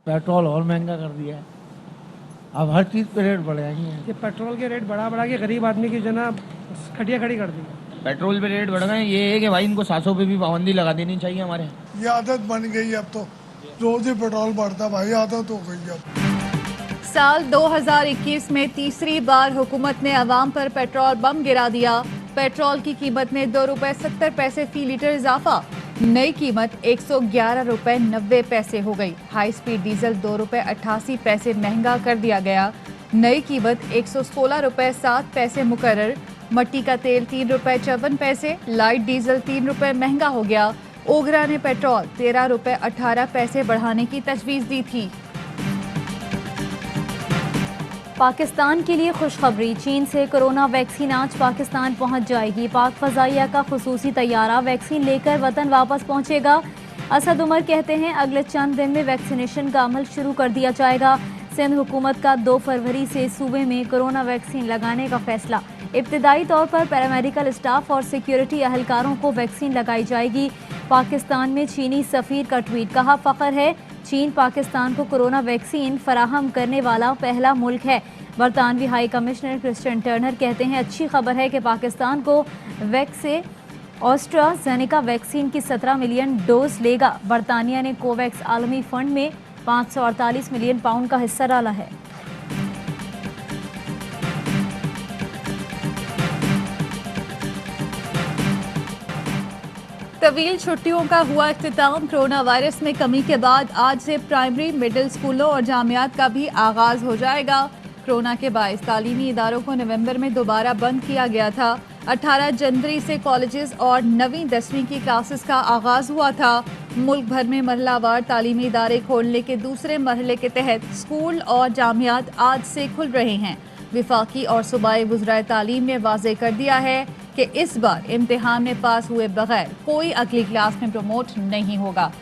Petrol और महंगा कर दिया है। अब हर चीज़ पे रेट बढ़ जाएंगे। ये पेट्रोल के रेट बढ़ा के गरीब आदमी की जना खटिया खड़ी कर दी। पेट्रोल पे रेट बढ़ गए, ये है कि भाई इनको 700 पे भी पाबंदी लगा देनी चाहिए हमारे। ये आदत बन गई अब तो, रोज ही पेट्रोल बढ़ता भाई, आदत हो गई अब। साल 2021 में तीसरी बार हुकूमत ने अवाम पर पेट्रोल बम गिरा दिया। पेट्रोल की कीमत में 2 रुपए 70 पैसे फी लीटर इजाफा, नई कीमत 111 रुपए 90 पैसे हो गई। हाई स्पीड डीजल 2 रुपए 88 पैसे महंगा कर दिया गया, नई कीमत 116 रुपए 7 पैसे मुकर्रर। मट्टी का तेल 3 रुपए 54 पैसे, लाइट डीजल 3 रुपए महंगा हो गया। ओगरा ने पेट्रोल 13 रुपए 18 पैसे बढ़ाने की तजवीज़ दी थी। पाकिस्तान के लिए खुशखबरी, चीन से कोरोना वैक्सीन आज पाकिस्तान पहुंच जाएगी। पाक फजाइया का खुसूसी तैयारा वैक्सीन लेकर वतन वापस पहुंचेगा। असद उमर कहते हैं अगले चंद दिन में वैक्सीनेशन का अमल शुरू कर दिया जाएगा। सिंध हुकूमत का 2 फरवरी से सूबे में कोरोना वैक्सीन लगाने का फैसला। इब्तदाई तौर पर पैरामेडिकल स्टाफ और सिक्योरिटी अहलकारों को वैक्सीन लगाई जाएगी। पाकिस्तान में चीनी सफीर का ट्वीट, कहा फख्र है चीन पाकिस्तान को कोरोना वैक्सीन फराहम करने वाला पहला मुल्क है। बरतानवी हाई कमिश्नर क्रिस्टियन टर्नर कहते हैं अच्छी खबर है कि पाकिस्तान को वैक्से ऑस्ट्राजेनेका वैक्सीन की 17 मिलियन डोज लेगा। बरतानिया ने कोवैक्स आलमी फंड में 548 मिलियन पाउंड का हिस्सा डाला है। तवील छुट्टियों का हुआ इख्तिताम। कोरोना वायरस में कमी के बाद आज से प्राइमरी मिडिल स्कूलों और जामियात का भी आगाज हो जाएगा। कोरोना के बायस तालीमी इदारों को नवंबर में दोबारा बंद किया गया था। 18 जनवरी से कॉलेजेस और 9वीं 10वीं की क्लासेस का आगाज हुआ था। मुल्क भर में मरहलावार तालीमी इदारे खोलने के दूसरे मरहले के तहत स्कूल और जामियात आज से खुल रहे हैं। विफाकी और सूबाई वज़राए तालीम ने वाज़े कर दिया है कि इस बार इम्तिहान में पास हुए बगैर कोई अगली क्लास में प्रमोट नहीं होगा।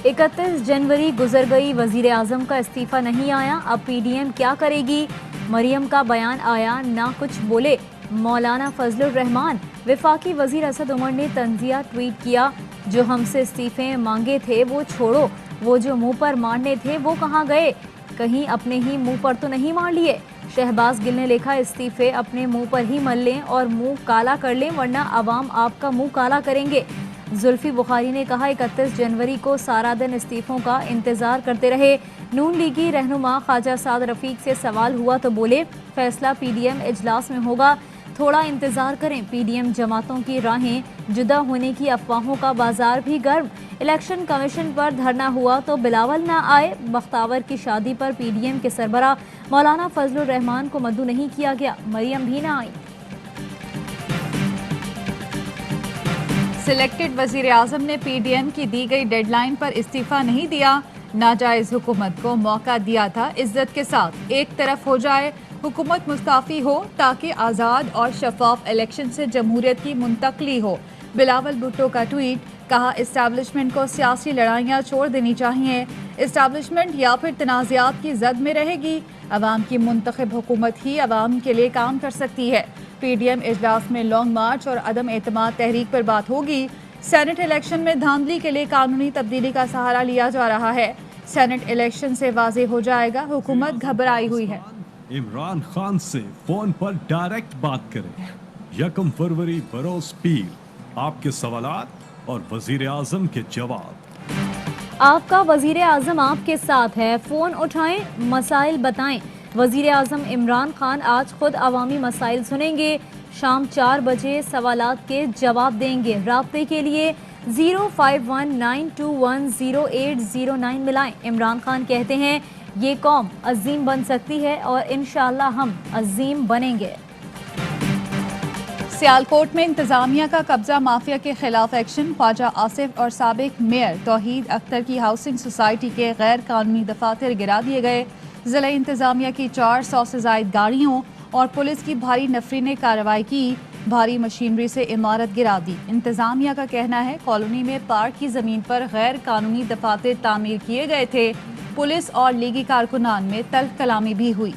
इकतीस जनवरी गुजर गई, वजीर आजम का इस्तीफा नहीं आया, अब पीडीएम क्या करेगी? मरियम का बयान आया, ना कुछ बोले मौलाना फजलुर रहमान। विफाकी वजीर असद उमर ने तंजिया ट्वीट किया, जो हमसे इस्तीफे मांगे थे वो छोड़ो, वो जो मुंह पर मारने थे वो कहाँ गए? कहीं अपने ही मुंह पर तो नहीं मार लिए? शहबाज गिल ने लिखा, इस्तीफे अपने मुंह पर ही मल लें और मुंह काला कर लें, वरना अवाम आपका मुंह काला करेंगे। जुल्फी बुखारी ने कहा, 31 जनवरी को सारा दिन इस्तीफों का इंतजार करते रहे। नून लीगी रहनुमा ख्वाजा साद रफीक से सवाल हुआ तो बोले, फैसला पीडीएम इजलास में होगा, थोड़ा इंतजार करें। पीडीएम जमातों की राहें जुदा होने की अफवाहों का बाजार भी गर्म। इलेक्शन कमीशन पर धरना हुआ तो बिलावल ना आए। बख्तावर की शादी पर पीडीएम के सरबरा मौलाना फजलुर रहमान को मद्दू नहीं किया गया, मरियम भी ना आई। सिलेक्टेड वजीर आजम ने पीडीएम की दी गई डेडलाइन पर इस्तीफा नहीं दिया। नाजायज हुकूमत को मौका दिया था इज्जत के साथ एक तरफ हो जाए, हुकूमत मुस्ताफी हो ताकि आज़ाद और शफाफ इलेक्शन से जमहूरियत की मुंतकली हो। बिलावल भुट्टो का ट्वीट, कहा इस्टेब्लिशमेंट को सियासी लड़ाइयाँ छोड़ देनी चाहिए। इस्टेब्लिशमेंट या फिर तनाज़ात की जद में रहेगी। अवाम की मुंतखब हुकूमत ही अवाम के लिए काम कर सकती है। पीडीएम इजलास में लॉन्ग मार्च और अदम एतमाद तहरीक पर बात होगी। सेनेट इलेक्शन में धांधली के लिए कानूनी तब्दीली का सहारा लिया जा रहा है। सेनेट इलेक्शन से वाज़े हो जाएगा हुकूमत घबराई हुई है। इमरान खान से फोन पर डायरेक्ट बात करें। 1 फरवरी बरोज पीर, आपके सवालात और वजीर आजम के जवाब। आपका वजीर आजम आपके साथ है, फोन उठाएं, मसाइल बताएं। वजीर आजम इमरान खान आज खुद अवामी मसाइल सुनेंगे। शाम 4 बजे सवालात के जवाब देंगे। राब्ते के लिए 0519210809 मिलाएं। इमरान खान कहते हैं ये कौम अजीम बन सकती है और इंशाअल्लाह हम अजीम बनेंगे। सियालकोट में इंतजामिया का कब्जा माफिया के खिलाफ एक्शन। ख्वाजा आसिफ और साबिक मेयर तौहीद अख्तर की हाउसिंग सोसाइटी के गैर कानूनी दफातर गिरा दिए गए। जिला इंतजामिया की 400 से जायद गाड़ियों और पुलिस की भारी नफरी ने कार्रवाई की। भारी मशीनरी से इमारत गिरा दी। इंतजामिया का कहना है कॉलोनी में पार्क की जमीन पर गैर कानूनी दफातर तामीर किए गए थे। पुलिस और लीगी कारकुनान में तल्ख कलामी भी हुई।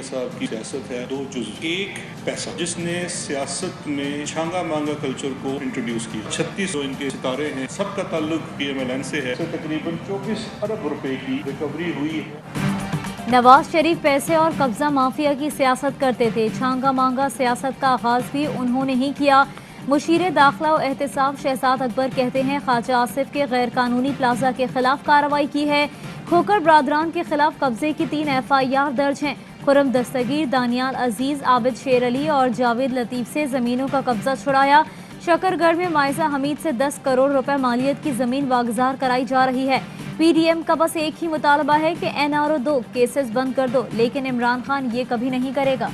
साहब की सियासत है दो जुज। एक पैसा, जिसने सियासत में छांगा मांगा कल्चर को इंट्रोड्यूस किया। 36 जो इनके सितारे हैं, सबका ताल्लुक PMLN से है। तकरीबन 24 अरब रुपए की रिकवरी हुई है। नवाज शरीफ पैसे और कब्जा माफिया की सियासत करते थे। छांगा मांगा सियासत का आगाज भी उन्होंने ही किया। मुशीर दाखिला और एहतसाब शहजाद अकबर कहते हैं ख्वाजा आसिफ के गैर कानूनी प्लाजा के खिलाफ कार्रवाई की है। खोकर बरादरान के खिलाफ कब्जे की 3 FIR दर्ज हैं। खुरम दस्तगीर, दानियाल अजीज, आबिद शेर अली और जावेद लतीफ से जमीनों का कब्जा छुड़ाया। शकरगढ़ में माइजा हमीद से 10 करोड़ रुपए मालियत की जमीन वागजार कराई जा रही है। PDM का बस एक ही मुतालबा है कि NRO 2 केसेस बंद कर दो, लेकिन इमरान खान ये कभी नहीं करेगा।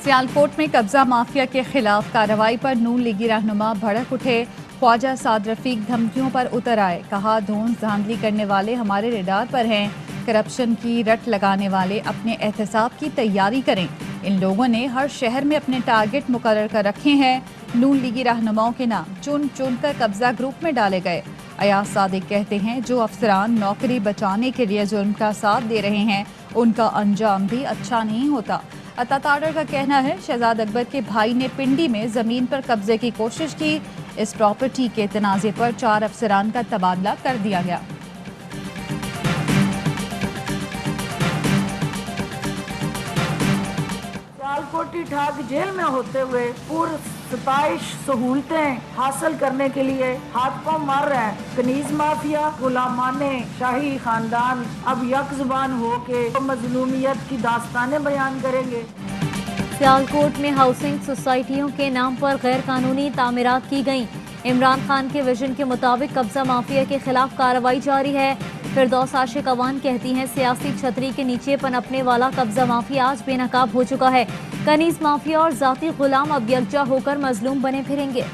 सियालकोट में कब्जा माफिया के खिलाफ कार्रवाई पर नून लीगी रहनुमा भड़क उठे। ख्वाजा साद रफीक धमकियों पर उतर आए। कहा, धोन धांधली करने वाले हमारे रेडार पर हैं। करप्शन की रट लगाने वाले अपने एहतसाब की तैयारी करें। इन लोगों ने हर शहर में अपने टारगेट मुकर्रर कर रखे हैं। नून लीगी रहनुमाओं के नाम चुन चुन कर कब्जा ग्रुप में डाले गए। अयाज सादिक कहते हैं, जो अफसरान नौकरी बचाने के लिए जुर्म का साथ दे रहे हैं, उनका अंजाम भी अच्छा नहीं होता। अताताडर का कहना है, शहजाद अकबर के भाई ने पिंडी में जमीन पर कब्जे की कोशिश की। इस प्रॉपर्टी के तनाजे पर 4 अफसरान का तबादला कर दिया गया। सियालकोटी ठाक जेल में होते हुए पूर्व 27 सहूलतें हासिल करने के लिए हाथ पांव मार रहे हैं। कनीज माफिया, गुलामाने शाही खानदान अब यकजुबान होके मजलूमियत की दास्तानें बयान करेंगे। सियालकोट में हाउसिंग सोसाइटियों के नाम पर गैर कानूनी तामीरात की गईं। इमरान खान के विजन के मुताबिक कब्जा माफिया के खिलाफ कार्रवाई जारी है। फिरदौस आशिक अवान कहती हैं, सियासी छतरी के नीचे पनपने वाला कब्जा माफिया आज बेनकाब हो चुका है। कनीज माफिया और जाती गुलाम अब यकजा होकर मजलूम बने फिरेंगे।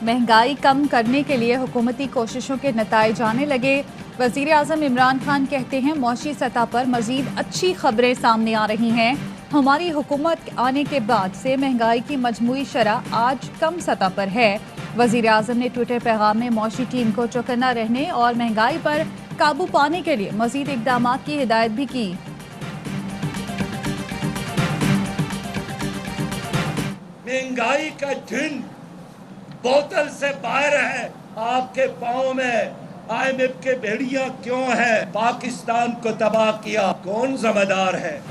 महंगाई कम करने के लिए हुकूमती कोशिशों के नताइज आने लगे। वज़ीर आज़म इमरान खान कहते हैं, मौशी सतह पर मजीद अच्छी खबरें सामने आ रही हैं। हमारी हुकूमत आने के बाद से महंगाई की मजमूई शरह आज कम सतह पर है। वज़ीर आज़म ने ट्विटर पैगाम में मौशी टीम को चौकन्ना रहने और महंगाई पर काबू पाने के लिए मजीद इक़दाम की हिदायत भी की। महंगाई का झुंड बोतल से बाहर है। आपके पाँव में IMF के भेड़िया क्यों है? पाकिस्तान को तबाह किया कौन जिम्मेदार है?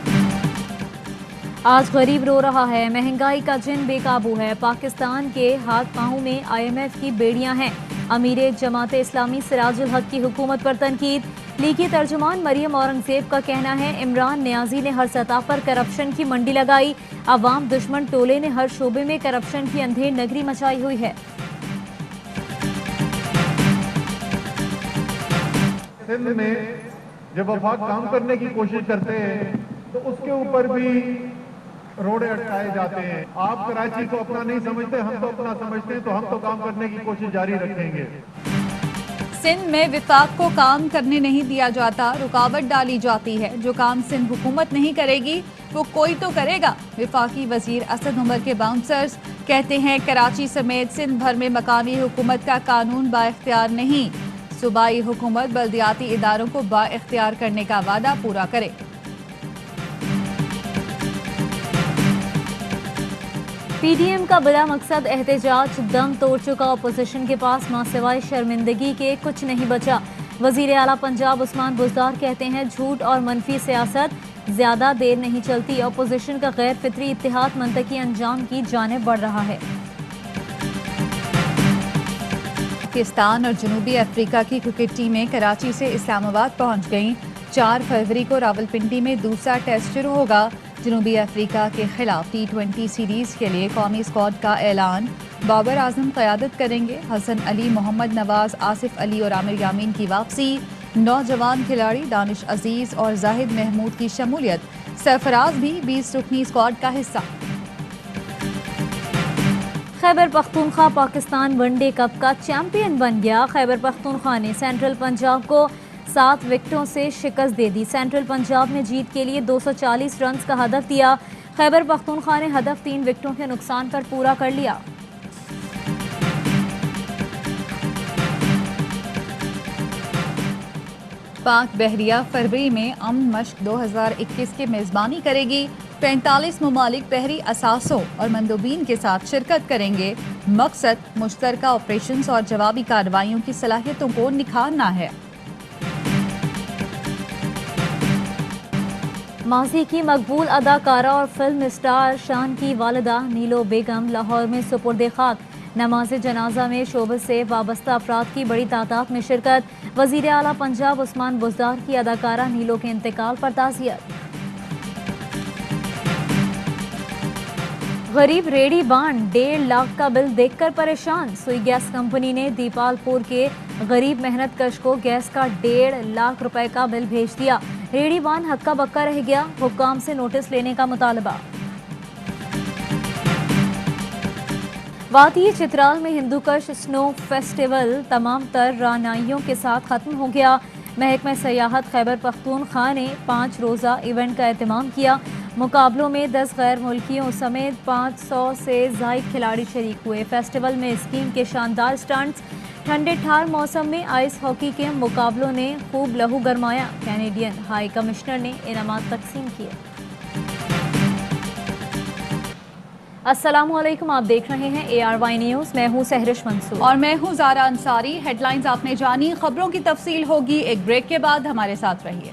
आज गरीब रो रहा है। महंगाई का जिन बेकाबू है। पाकिस्तान के हाथ पाँव में IMF की बेड़ियां हैं। अमीर जमात इस्लामी सिराजुल हक की हुकूमत पर तनकीद। लीगी तर्जुमान मरियम औरंगजेब का कहना है, इमरान न्याजी ने हर सतह पर करप्शन की मंडी लगाई। अवाम दुश्मन टोले ने हर शोबे में करप्शन की अंधेर नगरी मचाई हुई है। सिंध में जब वफाक काम करने की कोशिश करते हैं तो उसके ऊपर भी रोड़े अटकाए जाते हैं। आप कराची को अपना नहीं समझते, हम तो अपना समझते हैं, तो हम तो काम करने की कोशिश जारी रखेंगे। सिंध में विफाक को काम करने नहीं दिया जाता, रुकावट डाली जाती है। जो काम सिंध हुकूमत नहीं करेगी वो कोई तो करेगा। विफाकी वजीर असद उमर के बाउंसर्स कहते हैं, कराची समेत सिंध भर में मकामी हुकूमत का कानून बाइख्तियार नहीं। सूबाई हुकूमत बल्दियाती इदारों को बाइख्तियार करने का वादा पूरा करे। PDM का बड़ा मकसद एहतजाज दम तोड़ चुका। अपोजिशन के पास मां सिवाय शर्मिंदगी के कुछ नहीं बचा। वजीर आला पंजाब उस्मान बुज़दार कहते हैं, झूठ और मनफी सियासत ज्यादा देर नहीं चलती। अपोजिशन का गैर फितरी इत्तेहाद मंतकी अंजाम की जानिब बढ़ रहा है। पाकिस्तान और जनूबी अफ्रीका की क्रिकेट टीमें कराची से इस्लामाबाद पहुंच गईं। 4 फरवरी को रावलपिंडी में दूसरा टेस्ट शुरू होगा। जनूबी अफ्रीका के खिलाफ T20 सीरीज के लिए कौमी स्क्वाड का ऐलान। बाबर आजम क़यादत करेंगे। हसन अली, मोहम्मद नवाज, आसिफ अली और आमिर यामीन की वापसी। नौजवान खिलाड़ी दानिश अजीज और जाहिद महमूद की शमूलियत। सरफराज भी 20 रुकनी स्क्वाड का हिस्सा। खैबर पख्तूनख्वा पाकिस्तान वनडे कप का चैंपियन बन गया। खैबर पख्तूनख्वा ने सेंट्रल पंजाब को 7 विकेटों से शिकस्त दे दी। सेंट्रल पंजाब ने जीत के लिए 240 रन का हदफ दिया। खैबर पख्तूनख्वा ने हदफ 3 विकेटों के नुकसान पर पूरा कर लिया। पाक बहरिया फरवरी में अमन मश्क 2021 की मेज़बानी करेगी। 45 ममालिक बहरी असासों और मंदूबीन के साथ शिरकत करेंगे। मकसद मुश्तरका ऑपरेशंस और जवाबी कार्रवाइयों की सलाहियतों को निखारना है। माजी की मकबूल अदाकारा और फिल्म स्टार शान की वालिदा नीलो बेगम लाहौर में सुपुर्द खाक। नमाज जनाजा में शोबे से वाबस्ता अफराद की बड़ी तादाद में शिरकत। वजीर आला पंजाब उस्मान बुज़दार की अदाकारा नीलो के इंतकाल पर ताज़ियत। गरीब रेडी बांड 1.5 लाख का बिल देखकर परेशान। सुई गैस कंपनी ने दीपालपुर के गरीब मेहनत कश को गैस का 1.5 लाख रुपए का बिल भेज दिया। रेडी बांड हक्का बक्का रह गया। हुक्काम से नोटिस लेने का मुतालबा। वादी चित्राल में हिंदूकश स्नो फेस्टिवल तमाम तर रानाइयों के साथ खत्म हो गया। महकमा सयाहत खैबर पख्तूनख्वा ने 5 रोज़ा इवेंट का एहतमाम किया। मुकाबलों में 10 गैर मुल्कियों समेत 500 से ज़ायद खिलाड़ी शरीक हुए। फेस्टिवल में स्कीइंग के शानदार स्टंट्स, ठंडे ठार मौसम में आइस हॉकी के मुकाबलों ने खूब लहू गरमाया। कैनेडियन हाई कमिश्नर ने इनामात तकसीम किए। अस्सलामुअलैकुम, आप देख रहे हैं ARY न्यूज़। मैं हूँ सहरिश मंसूर और मैं हूँ ज़ारा अंसारी। हेडलाइंस आपने जानी, खबरों की तफसील होगी एक ब्रेक के बाद। हमारे साथ रहिए।